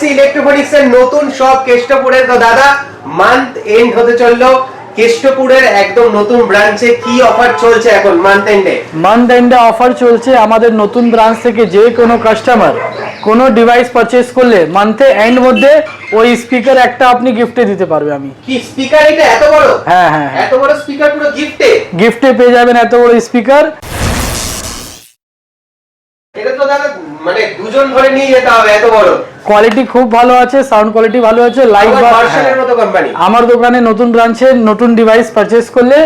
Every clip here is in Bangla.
এসেছি ইলেকট্রনিক্স এর নতুন শপ কেষ্টপুরে। তো দাদা মান্থ এন্ড হতে চললো, কেষ্টপুরের একদম নতুন ব্রাঞ্চে কি অফার চলছে এখন মান্থ এন্ডে? মান্থ এন্ডে অফার চলছে আমাদের নতুন ব্রাঞ্চ থেকে যে কোনো কাস্টমার কোনো ডিভাইস পারচেজ করলে মান্থে এন্ড মধ্যে ওই স্পিকার একটা আপনি গিফটে দিতে পারবে। আমি কি স্পিকার এটা এত বড়? হ্যাঁ হ্যাঁ এত বড় স্পিকার পুরো গিফটে পেয়ে যাবেন এত বড় স্পিকার। এটা তো দাদা মানে দুজন ধরে নিয়ে যেতে হবে, এত বড়। কোয়ালিটি খুব ভালো আছে, সাউন্ড কোয়ালিটি ভালো আছে, লাইভ ভার্সনের মতো কোম্পানি। আমার দোকানে নতুন ব্রাঞ্চে নতুন ডিভাইস পারচেজ করলে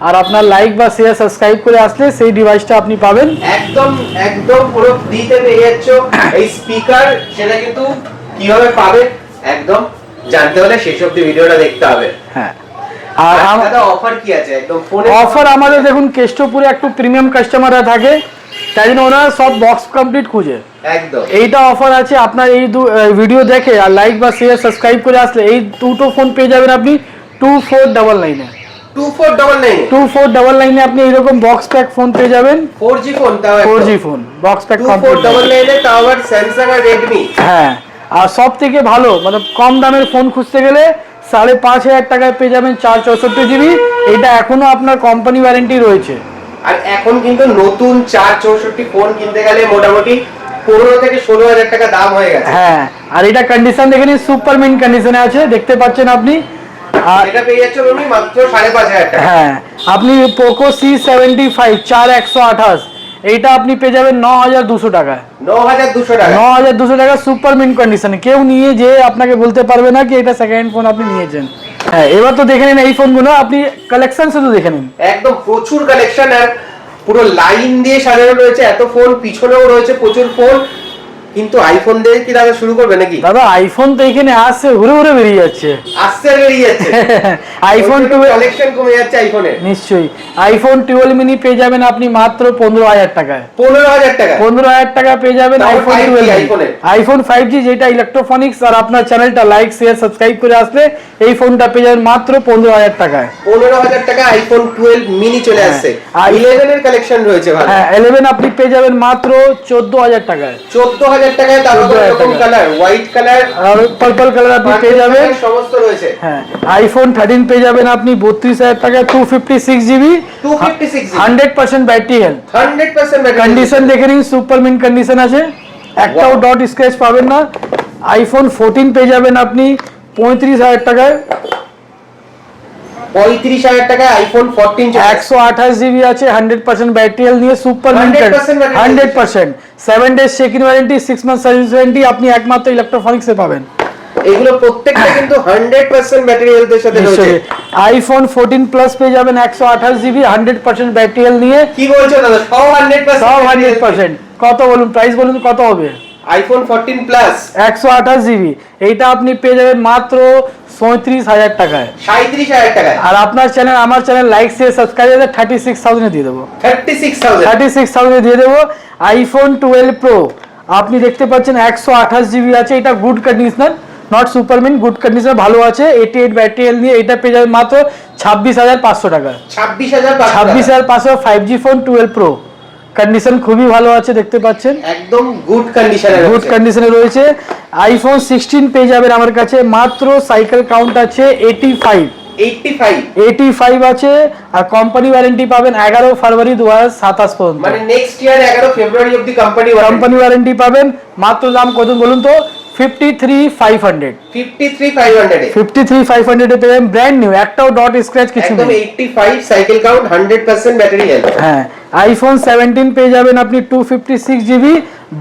আর আপনার লাইক বা শেয়ার সাবস্ক্রাইব করে আসলে সেই ডিভাইসটা আপনি পাবেন একদম একদম পুরো ফ্রিতে পেয়ে যাচ্ছ এই স্পিকার। সেটা কিন্তু কিভাবে পাবে একদম জানতে হলে শেষ অবধি ভিডিওটা দেখতে হবে। হ্যাঁ, আর আর দাদা অফার কি আছে একদম ফোনে? অফার আমাদের দেখুন কেষ্টপুরে একটু প্রিমিয়াম কাস্টমাররা থাকে, তাই জন্য ওনারা সব বক্স কমপ্লিট খুঁজে। একদম এইটা অফার আছে, আপনার এই ভিডিও দেখে আর লাইক বা শেয়ার সাবস্ক্রাইব করে আসলে এই দুটো ফোন পেয়ে যাবেন আপনি 2499 এ। 2499 এ আপনি এরকম বক্স প্যাক ফোন পেয়ে যাবেন। 4G ফোন, তাও 4G phone box pack complete 2499 এ, তাও আবার স্যামসাং আর রেডমি। হ্যাঁ, আর সব থেকে ভালো মানে কম দামের ফোন খুঁজতে গেলে 5500 টাকায় পেয়ে যাবেন 464GB। এটা এখনো আপনার কোম্পানি ওয়ারেন্টি রয়েছে। আর এখন কিন্তু নতুন 464 ফোন কিনতে গেলে মোটামুটি 15 থেকে 16,000 টাকা দাম হয়ে গেছে। হ্যাঁ, আর এটা কন্ডিশন দেখে নিন, সুপার মিন্ট কন্ডিশনে আছে, দেখতে পাচ্ছেন আপনি। আর এটা পেয়ে যাচ্ছেন আপনি মাত্র 5,500 টাকা। হ্যাঁ, আপনি পোকো C75 4128 এইটা আপনি পেয়ে যাবেন 9200 টাকায়। 9200 টাকা, 9200 টাকা সুপার মিন্ট কন্ডিশনে। কেউ নিয়ে যে আপনাকে বলতে পারবে না কি এটা সেকেন্ড ফোন আপনি নিয়েছেন। হ্যাঁ, এবার তো দেখে নিন এই ফোনগুলো, আপনি কালেকশন শুধু দেখে নিন। একদম প্রচুর কালেকশন আর পুরো লাইন দিয়ে সাজানো রয়েছে। এত ফোন, পিছনেও রয়েছে প্রচুর ফোন। কিন্তু আইফোন দিয়ে কি দাদা শুরু করবে নাকি? দাদা আইফোন তো এখানে আসছে, ঘুরে ঘুরে বেরিয়ে যাচ্ছে, আসছে আর বেরিয়ে যাচ্ছে। আইফোন 12 কালেকশন কমে যাচ্ছে আইফোনের। নিশ্চয়ই আইফোন 12 মিনি পেয়ে যাবেন আপনি মাত্র 15000 টাকায়। 15,000 টাকা, 15000 টাকা পেয়ে যাবেন আইফোন 12 আইফোন 5G যেটা ইলেকট্রনিক্স। আর আপনার চ্যানেলটা লাইক শেয়ার সাবস্ক্রাইব করে আসলে এই ফোনটা পেয়ে যাবেন মাত্র 15000 টাকায়। 15,000 টাকা আইফোন 12 মিনি চলে আসছে। 11 এর কালেকশন রয়েছে ভালো। হ্যাঁ, 11 আপনি পেয়ে যাবেন মাত্র 14000 টাকায়। 14000 টাকায়, তারপর এরকম কালার, হোয়াইট কালার আর পার্পল কালার আপনি পেয়ে যাবেন, সমস্ত রয়েছে। হ্যাঁ, আইফোন 13 পেয়ে যাবেন আপনি 32000 টাকায়, 256GB, 100% battery health. 100% battery condition দেখে নিন, সুপার মিন্ট কন্ডিশন আছে, একটাও ডট স্ক্র্যাচ পাবেন না। আইফোন 14 পেয়ে যাবেন আপনি 35000 টাকায়। 35,000 টাকায় আইফোন 14 128GB আছে, 100% ব্যাটারি হেলথ নিয়ে super mint 100%, 7 days check-in warranty, 6 months service warranty আপনি একমাত্র ইলেকট্রনিক্সে পাবেন। এগুলো প্রত্যেকটা কিন্তু 100% ব্যাটারি হেলথের সাথে রয়েছে। আইফোন 14 প্লাস পেয়ে যাবেন 128GB, 100% ব্যাটারি হেলথ নিয়ে। কি বলছো দাদা, সব 100%? সব 100%। কত বলুন, প্রাইস বলুন কত হবে? আইফোন 14 প্লাস 128GB এইটা আপনি পেয়ে যাবেন মাত্র 37000 টাকায়। 37,000 টাকায়। আর আপনার চ্যানেল আমার চ্যানেল লাইক শেয়ার সাবস্ক্রাইব 36000 এ দিয়ে দেবো। 36,000 এ দিয়ে দেবো। আইফোন 12 প্রো আপনি দেখতে পাচ্ছেন 128GB আছে, এটা good conditioner, not super mint, good conditioner ভালো আছে, 88 ব্যাটারি হেলথ নিয়ে এটা পেয়ে যাবেন মাত্র 26500 টাকা। 26500 5G ফোন 12 প্রো, কন্ডিশন খুবই ভালো আছে, দেখতে পাচ্ছেন একদম গুড কন্ডিশনে রয়েছে। আইফোন 16 পেয়ে যাবেন আমার কাছে মাত্র, সাইকেল কাউন্ট আছে 85 আছে, আর কোম্পানি ওয়ারেন্টি পাবেন 11 ফেব্রুয়ারি 2027 পর্যন্ত। মানে নেক্সট ইয়ার 11 ফেব্রুয়ারি অবধি কোম্পানি ওয়ারেন্টি পাবেন। মাত্র দাম কত বলুন তো? 53,500 এ পেয়ে যাবেন ব্র্যান্ড নিউ, একটাও ডট স্ক্র্যাচ কিছু নেই। একদম 85 সাইকেল কাউন্ট, 100% ব্যাটারি হেলথ। হ্যাঁ, আইফোন 17 পেয়ে যাবেন আপনি 256GB,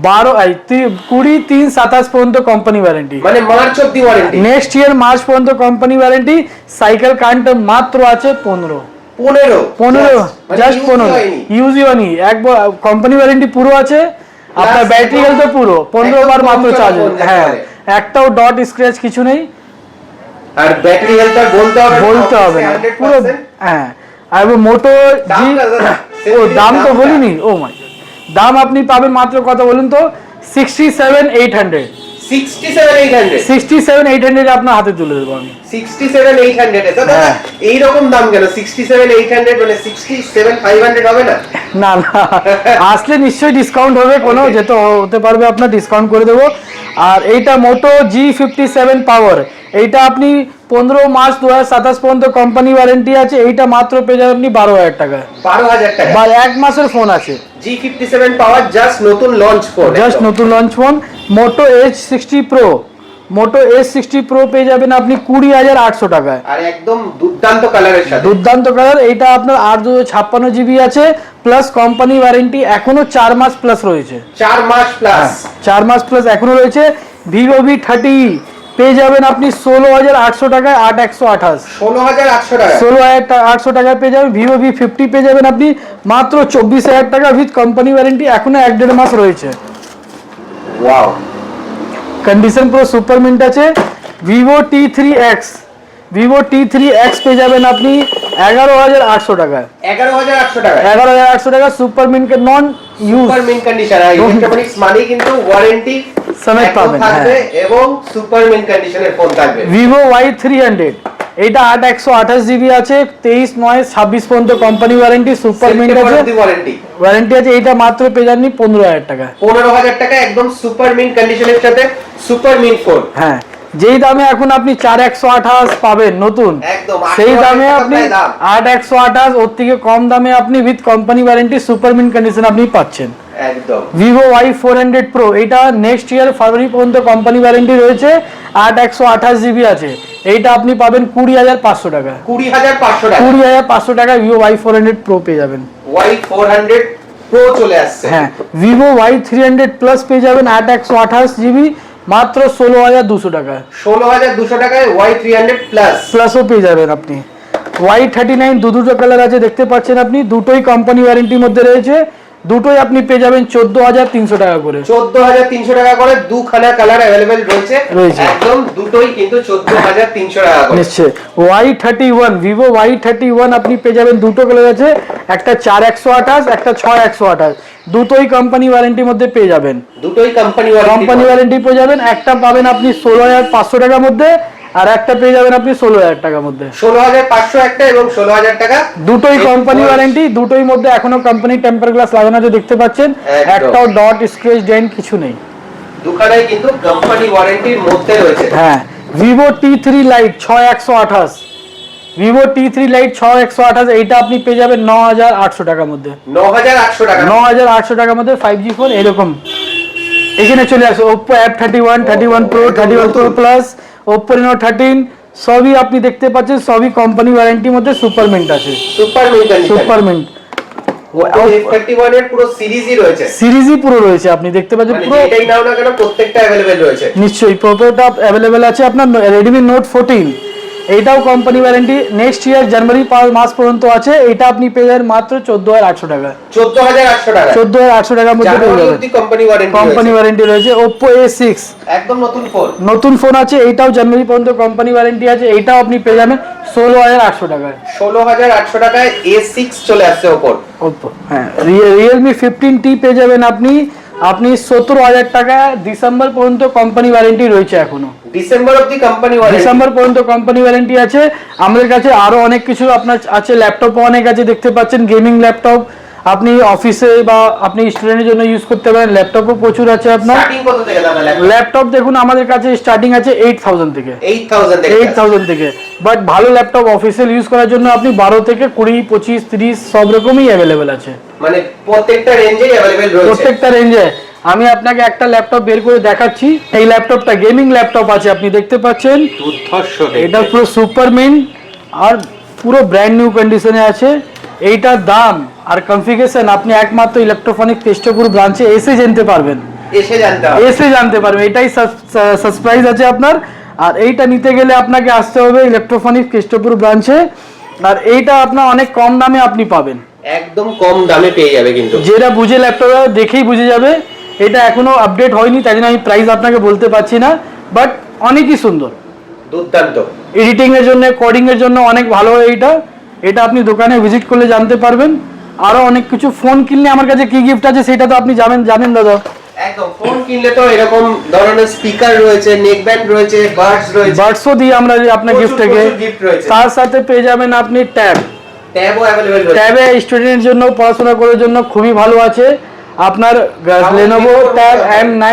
20/3/27 পর্যন্ত কোম্পানি ওয়ারেন্টি, মানে মার্চ অবধি ওয়ারেন্টি। নেক্সট ইয়ার মার্চ পর্যন্ত কোম্পানি ওয়ারেন্টি। সাইকেল কাউন্ট মাত্র আছে 15 জাস্ট 15 ইউজই হয়নি, একবার কোম্পানি ওয়ারেন্টি পুরো আছে, আপনার ব্যাটারি হেলথ পুরো 15 বার মাত্র চার্জ। হ্যাঁ, একটাও ডট স্ক্র্যাচ কিছু নেই, আর ব্যাটারি হেলথটা বলতে হবে না পুরো। হ্যাঁ, আর মোটো জি, ও দাম তো বলিনি, ও মাই গড, দাম আপনি পাবেন মাত্র কত বলুন তো? 67,800 67,800 67,800 আপনার হাতে তুলে দেবো আমি। 67,800 এ দাদা হ্যাঁ। এই রকম দাম কেন? 67,800 মানে 67,500 হবে না? না না, আসলে নিশ্চয়ই ডিসকাউন্ট হবে, কোনো Okay. যেটা হতে পারবে আপনার ডিসকাউন্ট করে দেবো। আর এইটা মোটো G57 পাওয়ার, এইটা আপনি 15 মার্চ 2027 পর্যন্ত কোম্পানি ওয়ারেন্টি আছে। এইটা মাত্র পেয়ে যাবেন আপনি 12,000 টাকায়, 12,000 টাকা। বা 1 মাসের ফোন আছে। G57 পাওয়ার জাস্ট নতুন লঞ্চ ফোন, জাস্ট নতুন লঞ্চ ফোন। মোটো H60 প্রো, মোটো S60 প্রো পেয়ে যাবেন আপনি 20,800 টাকায়। আর একদম দুর্দান্ত কালারের সাথে। দুর্দান্ত কালার। এইটা আপনার 856 GB আছে, প্লাস কোম্পানি ওয়ারেন্টি এখনো 4 মাস প্লাস রয়েছে। 4 মাস প্লাস। 4 মাস প্লাস এখনো রয়েছে। Vivo V30 পেয়ে যাবেন আপনি 16,800 টাকায়, 8128। 16,800 টাকা। 16,800 টাকায় পেয়ে যাবেন। Vivo V50 পেয়ে যাবেন আপনি মাত্র 24,000 টাকা উইথ কোম্পানি ওয়ারেন্টি, এখনো 1.5 মাস রয়েছে। ওয়াও, কন্ডিশন পুরো সুপার মিন্ট আছে। Vivo T3X, Vivo T3X পেয়ে যাবেন আপনি 11,800 টাকায়। 11,800 টাকা। 11,800 টাকা super mint non use super mint condition. আর ইলেকট্রনিক্স মানে কিন্তু ওয়ারেন্টি সমেত পাবেন, থাকবে হ্যাঁ। এবং সুপার মিন কন্ডিশনের ফোন থাকবে। Vivo Y300, এইটা 8/128 GB আছে, 23/9/26 পর্যন্ত কোম্পানি ওয়ারেন্টি, সুপার মিন্ট আছে, ওয়ারেন্টি ওয়ারেন্টি আছে। এইটা মাত্র পেয়ে যাবেন 15,000 টাকা। 15,000 টাকা একদম সুপার মিন কন্ডিশনের সাথে সুপার মিন ফোন। হ্যাঁ, যেই দামে এখন আপনি 4/128 পাবেন নতুন, একদম সেই 8,000 দামে টাকা আপনি প্রায় দাম। 8/128 ওর থেকে কম দামে আপনি with company warranty super mint condition আপনি পাচ্ছেন। একদম Vivo Y400 Pro, এটা নেক্সট ইয়ার ফেব্রুয়ারি পর্যন্ত কোম্পানি ওয়ারেন্টি রয়েছে, 8/128 GB আছে। এইটা আপনি পাবেন 20,500 টাকা। 20,500 টাকা। 20,500 টাকা Vivo Y400 Pro পেয়ে যাবেন। Y400 Pro চলে আসছে। হ্যাঁ, Vivo Y300 Plus পেয়ে যাবেন 8/128 GB মাত্র 16,200 টাকা। 16,200 টাকায় Y300 প্লাস। প্লাসও পেয়ে যাবেন আপনি। Y39 দুটো কালার আছে দেখতে পাচ্ছেন আপনি, দুটোই কোম্পানি ওয়ারেন্টির মধ্যে রয়েছে। দুটোই আপনি পেয়ে যাবেন 14,300 টাকা করে। 14,300 টাকা করে দুখানা কালার अवेलेबल রয়েছে। রয়েছে। একদম দুটোই কিন্তু 14,300 টাকা করে। নিশ্চয়। Y31, Vivo Y31 আপনি পেয়ে যাবেন, দুটো কালার আছে, একটা 4/128, একটা 6/128, দুটোই কোম্পানি ওয়ারেন্টির মধ্যে পেয়ে যাবেন। দুটোই কোম্পানি ওয়ারেন্টি। কোম্পানি ওয়ারেন্টি পেয়ে যাবেন। একটা পাবেন আপনি 16,500 টাকার মধ্যে, আর একটা পেয়ে যাবেন আপনি 16,000 টাকার মধ্যে। 16,500 একটা এবং 16,000 টাকা দুটোই কোম্পানি ওয়ারেন্টি, দুটোই মধ্যে এখনো কোম্পানি টেম্পার গ্লাস লাগানো আছে দেখতে পাচ্ছেন, একদম। একটাও ডট স্ক্র্যাচ ডেন্ট কিছু নেই। দুখানাই কিন্তু কোম্পানি ওয়ারেন্টির মধ্যে রয়েছে। হ্যাঁ, Vivo T3 Lite 6/128, Vivo T3 Lite 6/128, এইটা আপনি পেয়ে যাবেন 9,800 টাকার মধ্যে। 9,800 টাকা। 9,800 টাকার মধ্যে 5G ফোন এরকম। এখানে চলে আসে Oppo F31, 31 Pro, 31 Pro Plus, Oppo Reno 13, সবই আপনি দেখতে পাচ্ছেন, সবই কোম্পানি ওয়ারেন্টির মধ্যে সুপার মিন্ট আছে। Super mint condition. Super mint F31 এর পুরো সিরিজই রয়েছে। সিরিজই পুরো রয়েছে, আপনি দেখতে পাচ্ছেন মানে পুরো। যেটাই নাও না কেন প্রত্যেকটা अवेलेबल রয়েছে। নিশ্চয়ই প্রোটোটা अवेलेबल আছে আপনার। Redmi Note 14, এইটাও কোম্পানি ওয়ারেন্টি নেক্সট ইয়ার জানুয়ারি মাস পর্যন্ত আছে। এটা আপনি পেয়ে যাবেন মাত্র 14,800 টাকা। 14,800 টাকা। 14,800 টাকার মধ্যে পেয়ে জানুয়ারি যাবেন। অবধি কোম্পানি ওয়ারেন্টি। কোম্পানি ওয়ারেন্টি রয়েছে। Oppo A6 একদম নতুন ফোন। নতুন ফোন আছে, এইটাও জানুয়ারি পর্যন্ত কোম্পানি ওয়ারেন্টি আছে। এইটাও আপনি পেয়ে যাবেন 16,800 টাকায়। 16,800 টাকায় A6 চলে আসছে ওপর। Oppo, হ্যাঁ। Realme 15T পেয়ে যাবেন আপনি 17,000 টাকা। ডিসেম্বর পর্যন্ত কোম্পানি ওয়ারেন্টি রয়েছে এখনো। ডিসেম্বর অবধি কোম্পানি ওয়ারেন্টি। ডিসেম্বর পর্যন্ত কোম্পানি ওয়ারেন্টি আছে। আমাদের কাছে আরো অনেক কিছু আপনার আছে, ল্যাপটপও অনেক আছে দেখতে পাচ্ছেন, গেমিং ল্যাপটপ আপনি অফিসে বা আপনি স্টুডেন্টের জন্য ইউজ করতে পারেন। ল্যাপটপও প্রচুর আছে আপনার। স্টার্টিং কত থেকে দাদা ল্যাপটপ? ল্যাপটপ দেখুন আমাদের কাছে স্টার্টিং আছে 8,000 থেকে। 8,000 থেকে। 8,000 থেকে। বাট ভালো ল্যাপটপ অফিসিয়াল ইউজ করার জন্য আপনি 12 থেকে 20, 25, 30 সব রকমই অ্যাভেলেবেল আছে। মানে প্রত্যেকটা রেঞ্জেই अवेलेबल রয়েছে। প্রত্যেকটা রেঞ্জে। আমি আপনাকে একটা ল্যাপটপ বের করে দেখাচ্ছি। এই ল্যাপটপটা গেমিং ল্যাপটপ আছে, আপনি দেখতে পাচ্ছেন। দুর্ধর্ষ এটা পুরো সুপার মিন আর পুরো ব্র্যান্ড নিউ কন্ডিশনে আছে। এইটার দাম আর কনফিগারেশন আপনি একমাত্র ইলেকট্রনিক কেষ্টপুর ব্রাঞ্চে এসে জানতে পারবেন। এসে জানতে হবে। এসে জানতে পারবেন, এটাই সারপ্রাইজ আছে আপনার। আর এইটা নিতে গেলে আপনাকে আসতে হবে ইলেকট্রনিক কেষ্টপুর ব্রাঞ্চে। আর এইটা আপনার অনেক কম দামে আপনি পাবেন। একদম কম দামে পেয়ে যাবে কিন্তু। যেটা বুঝে ল্যাপটপ দেখেই বুঝে যাবে। এটা এখনো আপডেট হয়নি, তাই জন্য আমি প্রাইস আপনাকে বলতে পারছি না, বাট অনেকই সুন্দর। দুর্দান্ত। এডিটিং এর জন্য, কোডিং এর জন্য অনেক ভালো এইটা। এটা আপনি দোকানে ভিজিট করলে জানতে পারবেন। আরো অনেক কিছু, ফোন কিনলে আমার কাছে কি গিফট আছে সেটা তো আপনি জানেন দাদা। একদম ফোন কিনলে তো এরকম ধরনের স্পিকার রয়েছে, নেক ব্যান্ড রয়েছে, বাডস রয়েছে, বাডসও দিই আমরা আপনার প্রচুর গিফট থেকে। প্রচুর gift রয়েছে। তার সাথে পেয়ে যাবেন আপনি ট্যাব। ট্যাবও অ্যাভেলেবেল রয়েছে। ট্যাবে স্টুডেন্টের জন্য, পড়াশোনা করার জন্য খুবই ভালো আছে। আপনার Lenovo Tab M9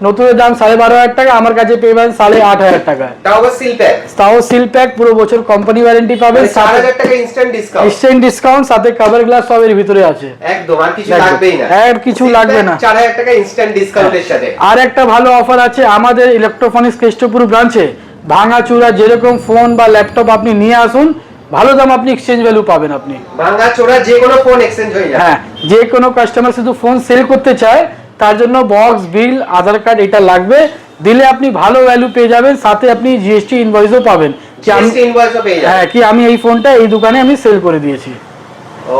নতুনের দাম 12,500 টাকা, আমার কাছে পেয়ে যাবেন 8,500 টাকা। তাও আবার সিল প্যাক, তাও সিল প্যাক, পুরো বছর কোম্পানি ওয়ারেন্টি পাবেন, 4000 টাকা ইনস্ট্যান্ট ডিসকাউন্ট, এক্সচেঞ্জ ডিসকাউন্ট, সাথে কভার গ্লাস সব এর ভিতরে আছে। একদম আর কিছু লাগবেই না, আর কিছু লাগবে না। 4000 টাকা ইনস্ট্যান্ট ডিসকাউন্টের সাথে। আর একটা ভালো অফার আছে আমাদের ইলেকট্রনিক্স কেষ্টপুর ব্রাঞ্চে। ভাঙাচোরা যেরকম ফোন বা ল্যাপটপ আপনি নিয়ে আসুন, ভালো দাম আপনি এক্সচেঞ্জ ভ্যালু পাবেন আপনি। ভাঙা চোরা যে কোনো ফোন এক্সচেঞ্জ হয়ে যাবে। হ্যাঁ, যে কোনো কাস্টমার শুধু ফোন সেল করতে চায়, তার জন্য বক্স, বিল, আধার কার্ড এটা লাগবে, দিলে আপনি ভালো ভ্যালু পেয়ে যাবেন, সাথে আপনি জিএসটি ইনভয়েসও পাবেন কি আমি, জিএসটি ইনভয়েসও পেয়ে যাবেন। হ্যাঁ, কি আমি এই ফোনটা এই দোকানে আমি সেল করে দিয়েছি।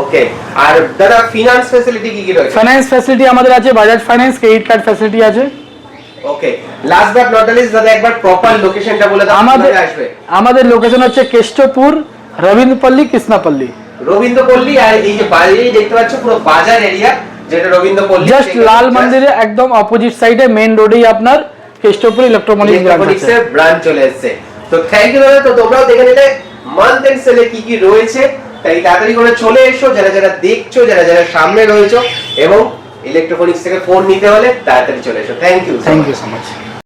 ওকে, আর দাদা ফিনান্স ফ্যাসিলিটি কি কি রয়েছে? ফাইন্যান্স ফ্যাসিলিটি আমাদের আছে, Bajaj finance, credit card facility আছে। ওকে, লাস্ট বাট নট লিস্ট দাদা একবার প্রপার লোকেশনটা বলে দাও, আমাদের কিভাবে আসবে? আমাদের লোকেশন হচ্ছে কেষ্টপুর, রবীন্দ্রপল্লী, কৃষ্ণাপল্লী। রবীন্দ্রপল্লী, আর এই যে বাজারেই দেখতে পাচ্ছ পুরো বাজার এরিয়া, যেটা রবীন্দ্রপল্লী, জাস্ট লাল মন্দিরের একদম অপোজিট সাইডে মেইন রোডেই আপনার কেষ্টপুর ইলেকট্রনিক্স ব্রাঞ্চ আছে। ব্রাঞ্চ চলে এসেছে। তো থ্যাংক ইউ দাদা। তো তোমরাও দেখে নিলে মান্থ এন্ড সেলে কি কি রয়েছে, তাই তাড়াতাড়ি করে চলে এসো, যারা যারা দেখছো, যারা যারা সামনে রয়েছো, এবং ইলেকট্রনিক্স থেকে ফোন নিতে হলে তাড়াতাড়ি চলে এসো। Thank you so much.